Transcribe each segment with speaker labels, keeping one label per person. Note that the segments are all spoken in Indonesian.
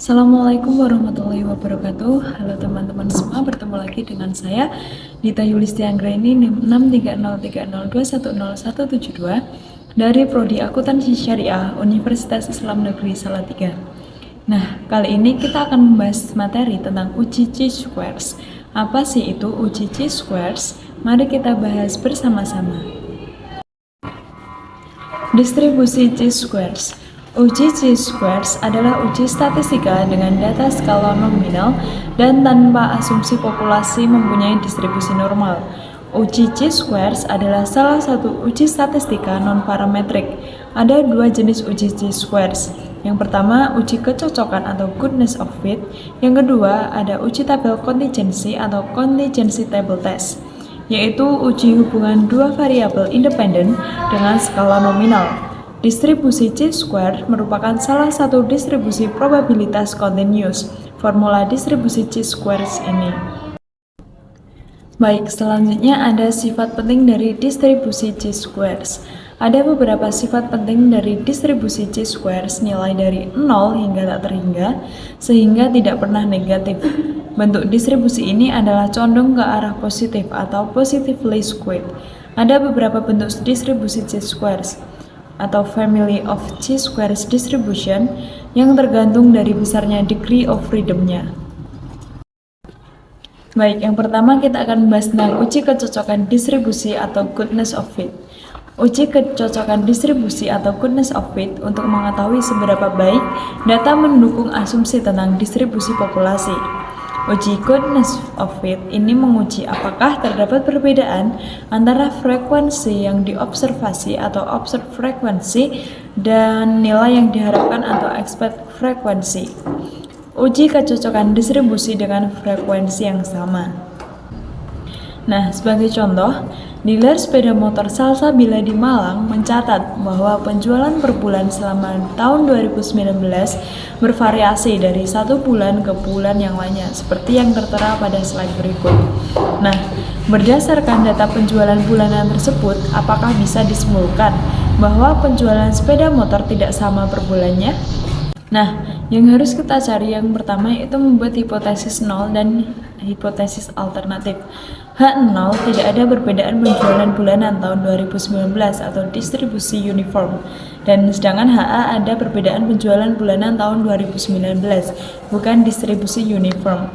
Speaker 1: Assalamualaikum warahmatullahi wabarakatuh. Halo teman-teman semua, bertemu lagi dengan saya Dita Yulisti Anggraini NIM 63030210172 dari Prodi Akuntansi Syariah Universitas Islam Negeri Salatiga. Nah, kali ini kita akan membahas materi tentang uji chi-squares. Apa sih itu uji chi-squares? Mari kita bahas bersama-sama. Distribusi chi-squares. Uji chi-squares adalah uji statistika dengan data skala nominal dan tanpa asumsi populasi mempunyai distribusi normal. Uji chi-squares adalah salah satu uji statistika non-parametrik. Ada dua jenis uji chi-squares. Yang pertama, uji kecocokan atau goodness of fit. Yang kedua, ada uji tabel kontingensi atau contingency table test, yaitu uji hubungan dua variabel independen dengan skala nominal. Distribusi chi-square merupakan salah satu distribusi probabilitas kontinus. Formula distribusi chi-squares ini. Baik, selanjutnya ada sifat penting dari distribusi chi-squares. Ada beberapa sifat penting dari distribusi chi-squares, nilai dari 0 hingga tak terhingga, sehingga tidak pernah negatif. Bentuk distribusi ini adalah condong ke arah positif atau positively skewed. Ada beberapa bentuk distribusi chi-squares atau family of chi-squares distribution yang tergantung dari besarnya degree of freedom-nya. Baik, yang pertama kita akan membahas tentang uji kecocokan distribusi atau goodness of fit. Uji kecocokan distribusi atau goodness of fit untuk mengetahui seberapa baik data mendukung asumsi tentang distribusi populasi. Uji goodness of fit ini menguji apakah terdapat perbedaan antara frekuensi yang diobservasi atau observed frequency dan nilai yang diharapkan atau expected frequency. Uji kecocokan distribusi dengan frekuensi yang sama. Nah, sebagai contoh, dealer sepeda motor Salsabila di Malang mencatat bahwa penjualan per bulan selama tahun 2019 bervariasi dari satu bulan ke bulan yang lainnya, seperti yang tertera pada slide berikut. Nah, berdasarkan data penjualan bulanan tersebut, apakah bisa disimpulkan bahwa penjualan sepeda motor tidak sama per bulannya? Nah, yang harus kita cari yang pertama yaitu membuat hipotesis 0 dan hipotesis alternatif. H0 tidak ada perbedaan penjualan bulanan tahun 2019 atau distribusi uniform, dan sedangkan HA ada perbedaan penjualan bulanan tahun 2019, bukan distribusi uniform.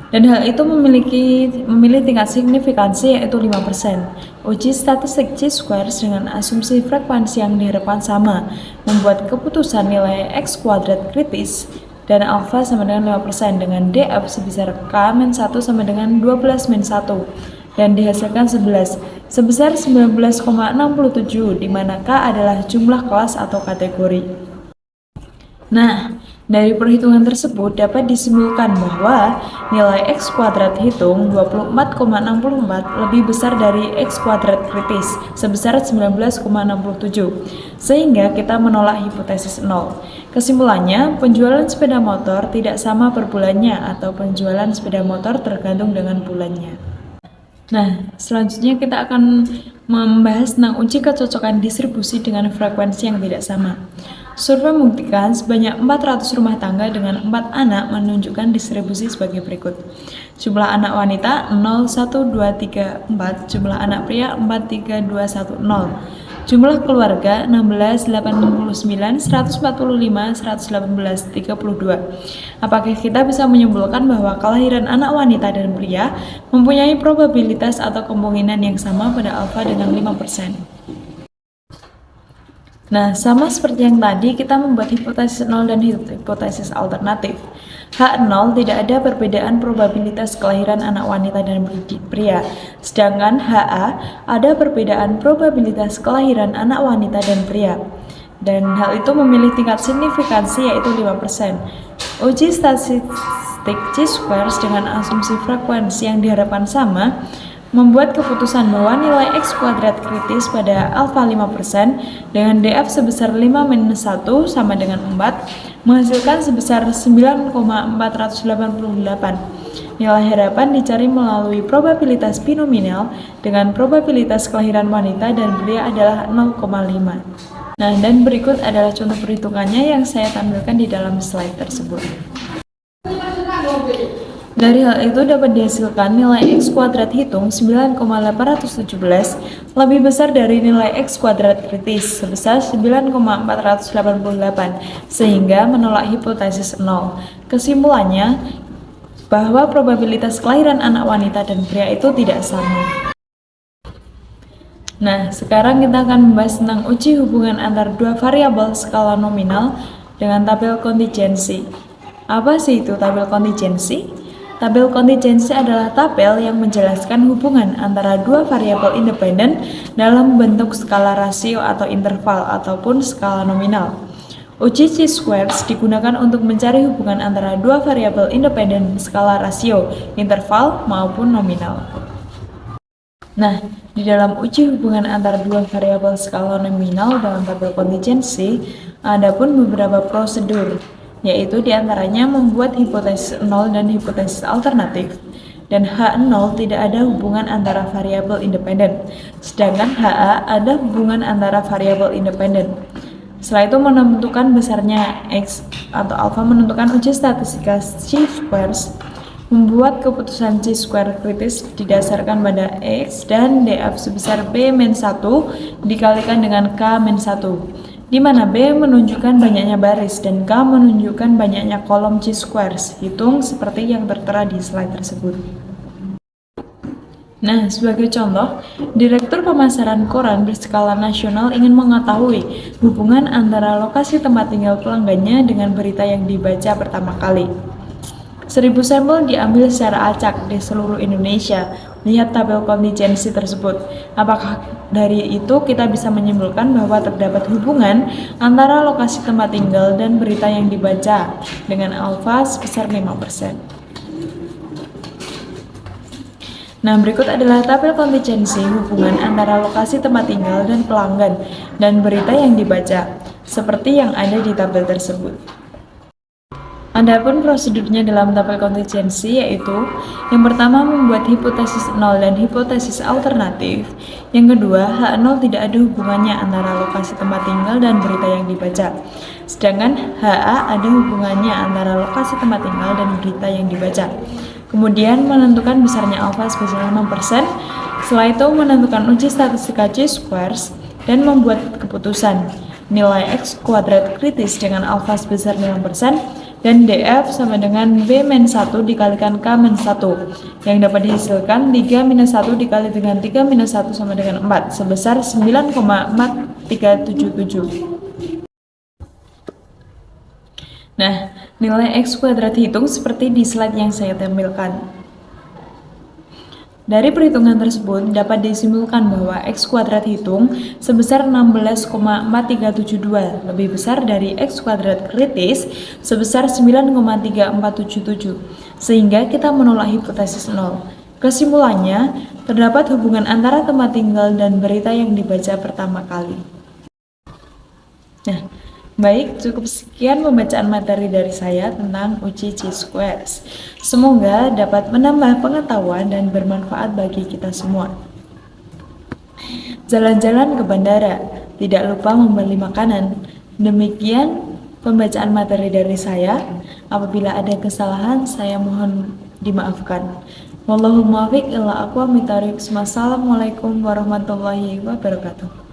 Speaker 1: Dan hal itu memilih tingkat signifikansi yaitu 5%. Uji statistik chi-squares dengan asumsi frekuensi yang diharapkan sama, membuat keputusan nilai X kuadrat kritis dan alfa sama dengan 5% dengan DF sebesar K-1 sama dengan 12-1 dan dihasilkan 11 sebesar 19,67, di mana K adalah jumlah kelas atau kategori. Nah, dari perhitungan tersebut dapat disimpulkan bahwa nilai X kuadrat hitung 24,64 lebih besar dari X kuadrat kritis sebesar 19,67, sehingga kita menolak hipotesis 0. Kesimpulannya, penjualan sepeda motor tidak sama per bulannya atau penjualan sepeda motor tergantung dengan bulannya. Nah, selanjutnya kita akan membahas tentang uji kecocokan distribusi dengan frekuensi yang tidak sama. Survei membuktikan sebanyak 400 rumah tangga dengan 4 anak menunjukkan distribusi sebagai berikut. Jumlah anak wanita 0, 1, 2, 3, 4, jumlah anak pria 4, 3, 2, 1, 0. Jumlah keluarga 16, 89, 145, 118, 32. Apakah kita bisa menyimpulkan bahwa kelahiran anak wanita dan pria mempunyai probabilitas atau kemungkinan yang sama pada alfa dengan 5%? Nah, sama seperti yang tadi, kita membuat hipotesis 0 dan hipotesis alternatif. H0 tidak ada perbedaan probabilitas kelahiran anak wanita dan pria, sedangkan HA ada perbedaan probabilitas kelahiran anak wanita dan pria. Dan hal itu memilih tingkat signifikansi yaitu 5%. Uji statistik chi-squares dengan asumsi frekuensi yang diharapkan sama membuat keputusan bahwa nilai X kuadrat kritis pada alfa 5% dengan DF sebesar 5-1 sama dengan 4 menghasilkan sebesar 9,488. Nilai harapan dicari melalui probabilitas binominal dengan probabilitas kelahiran wanita dan pria adalah 0,5. Nah, dan berikut adalah contoh perhitungannya yang saya tampilkan di dalam slide tersebut. Dari hal itu dapat dihasilkan nilai X kuadrat hitung 9,817 lebih besar dari nilai X kuadrat kritis sebesar 9,488 sehingga menolak hipotesis 0. Kesimpulannya bahwa probabilitas kelahiran anak wanita dan pria itu tidak sama. Nah, sekarang kita akan membahas tentang uji hubungan antar dua variabel skala nominal dengan tabel kontingensi. Apa sih itu tabel kontingensi? Tabel kontingensi adalah tabel yang menjelaskan hubungan antara dua variabel independen dalam bentuk skala rasio atau interval ataupun skala nominal. Uji chi-squares digunakan untuk mencari hubungan antara dua variabel independen skala rasio, interval maupun nominal. Nah, di dalam uji hubungan antara dua variabel skala nominal dalam tabel kontingensi, ada pun beberapa prosedur, yaitu diantaranya membuat hipotesis 0 dan hipotesis alternatif. Dan H0 tidak ada hubungan antara variabel independen, sedangkan HA ada hubungan antara variabel independen. Setelah itu menentukan besarnya X atau alpha menentukan uji statistika chi-squares, membuat keputusan chi-square kritis didasarkan pada X dan DF sebesar B-1 dikalikan dengan K-1, di mana B menunjukkan banyaknya baris dan K menunjukkan banyaknya kolom chi-squares. Hitung seperti yang tertera di slide tersebut. Nah, sebagai contoh, Direktur Pemasaran Koran berskala nasional ingin mengetahui hubungan antara lokasi tempat tinggal pelanggannya dengan berita yang dibaca pertama kali. 1000 sampel diambil secara acak di seluruh Indonesia. Lihat tabel kontingensi tersebut. Apakah dari itu kita bisa menyimpulkan bahwa terdapat hubungan antara lokasi tempat tinggal dan berita yang dibaca dengan alfa sebesar 5%. Nah, berikut adalah tabel kontingensi hubungan antara lokasi tempat tinggal dan pelanggan dan berita yang dibaca, seperti yang ada di tabel tersebut. Adapun prosedurnya dalam tabel kontingensi yaitu yang pertama membuat hipotesis 0 dan hipotesis alternatif. Yang kedua, H0 tidak ada hubungannya antara lokasi tempat tinggal dan berita yang dibaca. Sedangkan HA ada hubungannya antara lokasi tempat tinggal dan berita yang dibaca. Kemudian menentukan besarnya alfa sebesar 5%. Setelah itu menentukan uji statistika chi-squares dan membuat keputusan nilai X kuadrat kritis dengan alfa sebesar 5% dan DF sama dengan B-1 dikalikan K-1 yang dapat dihasilkan 3-1 dikali dengan 3-1 sama dengan 4 sebesar 9,4377. Nah, nilai X kuadrat hitung seperti di slide yang saya tampilkan. Dari perhitungan tersebut dapat disimpulkan bahwa X kuadrat hitung sebesar 16,4372 lebih besar dari X kuadrat kritis sebesar 9,3477 sehingga kita menolak hipotesis 0. Kesimpulannya, terdapat hubungan antara tempat tinggal dan berita yang dibaca pertama kali. Nah, baik, cukup sekian pembacaan materi dari saya tentang uji chi-squares. Semoga dapat menambah pengetahuan dan bermanfaat bagi kita semua. Jalan-jalan ke bandara, tidak lupa membeli makanan. Demikian pembacaan materi dari saya. Apabila ada kesalahan, saya mohon dimaafkan. Wallahu muwaffiq ila aqwamit thoriq. Wassalamualaikum warahmatullahi wabarakatuh.